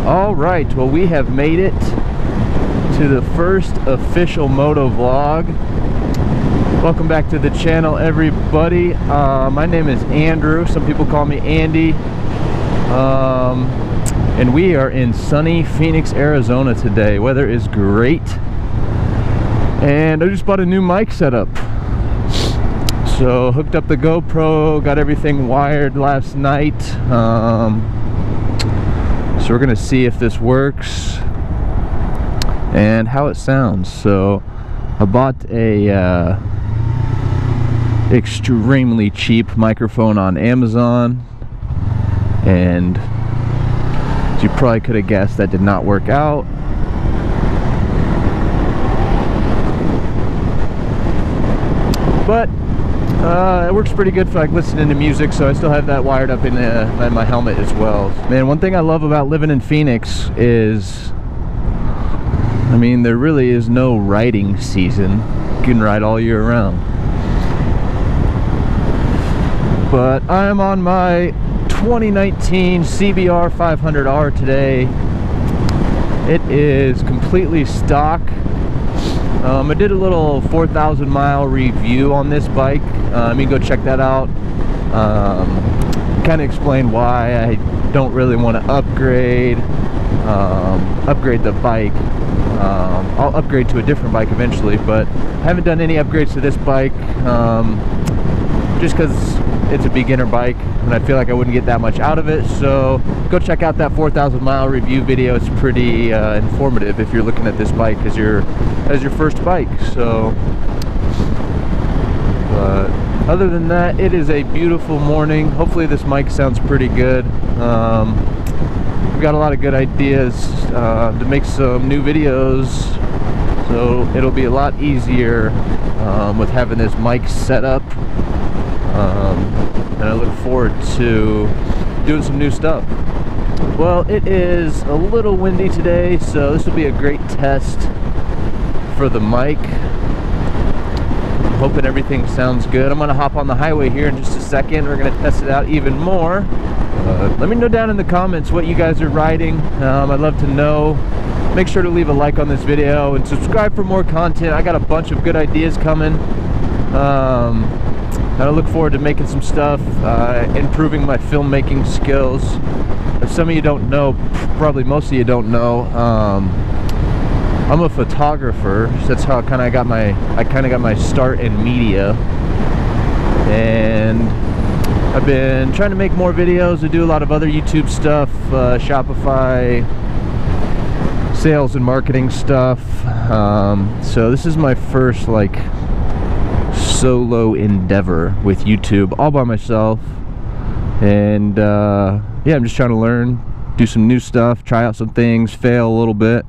All right, well, we have made it to the first official moto vlog. Welcome back to the channel, everybody. My name is Andrew. Some people call me Andy. And we are in sunny Phoenix, Arizona today. Weather is great. And I just bought a new mic setup. So hooked up the GoPro, got everything wired last night. So we're gonna see if this works and how it sounds. So I bought a extremely cheap microphone on Amazon, and as you probably could have guessed, that did not work out. But it works pretty good for like listening to music, so I still have that wired up in my helmet as well. Man, one thing I love about living in Phoenix is, I mean, there really is no riding season. You can ride all year round. But I am on my 2019 CBR 500R today. It is completely stock. I did a little 4,000 mile review on this bike. You can go check that out. Kind of explain why I don't really want to upgrade the bike. I'll upgrade to a different bike eventually, but I haven't done any upgrades to this bike just because it's a beginner bike and I feel like I wouldn't get that much out of it. So go check out that 4,000 mile review video. It's pretty informative if you're looking at this bike as your first bike. So but other than that, it is a beautiful morning. Hopefully this mic sounds pretty good. We've got a lot of good ideas to make some new videos, so it'll be a lot easier with having this mic set up. And I look forward to doing some new stuff. Well, it is a little windy today, so this will be a great test for the mic. I'm hoping everything sounds good. I'm gonna hop on the highway here in just a second. We're gonna test it out even more. Let me know down in the comments what you guys are riding. I'd love to know. Make sure to leave a like on this video and subscribe for more content. I got a bunch of good ideas coming. I look forward to making some stuff, improving my filmmaking skills. If some of you don't know, probably most of you don't know, I'm a photographer. So that's how I kind of got my start in media, and I've been trying to make more videos. I do a lot of other YouTube stuff, Shopify, sales and marketing stuff. So this is my first like solo endeavor with YouTube, all by myself. And yeah, I'm just trying to learn, do some new stuff, try out some things, fail a little bit,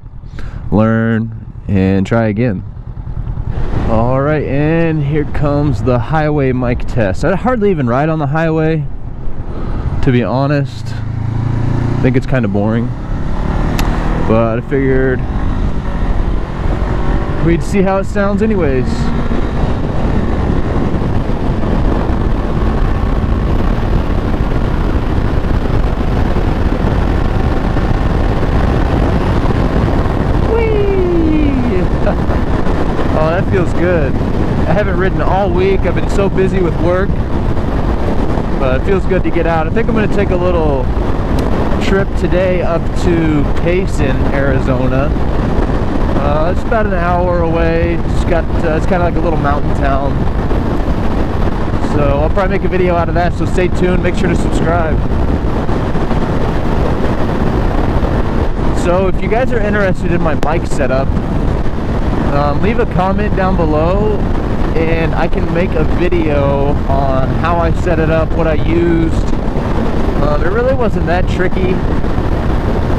learn, and try again. All right, and here comes the highway mic test. I hardly even ride on the highway, to be honest. I think it's kind of boring, but I figured we'd see how it sounds anyways. Oh, that feels good. I haven't ridden all week. I've been so busy with work, but it feels good to get out. I think I'm going to take a little trip today up to Payson, Arizona. It's about an hour away. It's kind of like a little mountain town. So I'll probably make a video out of that, so stay tuned. Make sure to subscribe. So if you guys are interested in my mic setup, leave a comment down below and I can make a video on how I set it up, what I used. It really wasn't that tricky.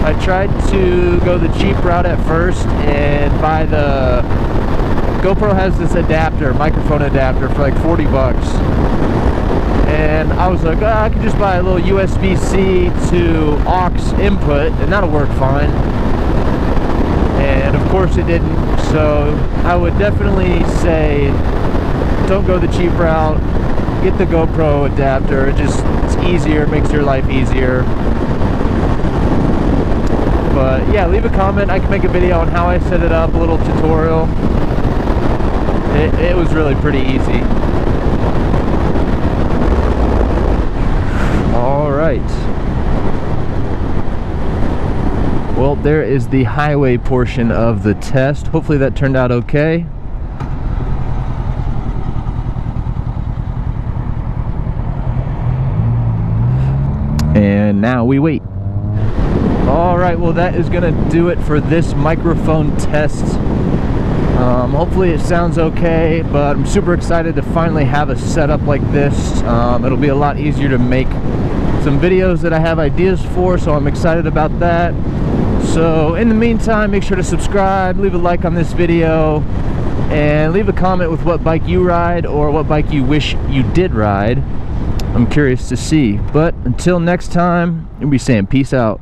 I tried to go the cheap route at first and buy the GoPro has this adapter, microphone adapter, for like 40 bucks. And I was like, oh, I could just buy a little USB-C to aux input and that'll work fine. And of course it didn't. So I would definitely say don't go the cheap route, get the GoPro adapter. It's easier, it makes your life easier. But yeah, leave a comment. I can make a video on how I set it up, a little tutorial. It was really pretty easy. All right. Well, there is the highway portion of the test. Hopefully that turned out okay. And now we wait. All right, well, that is gonna do it for this microphone test. Hopefully it sounds okay, but I'm super excited to finally have a setup like this. It'll be a lot easier to make some videos that I have ideas for, so I'm excited about that. So in the meantime, make sure to subscribe, leave a like on this video, and leave a comment with what bike you ride or what bike you wish you did ride. I'm curious to see. But until next time, I'll be saying peace out.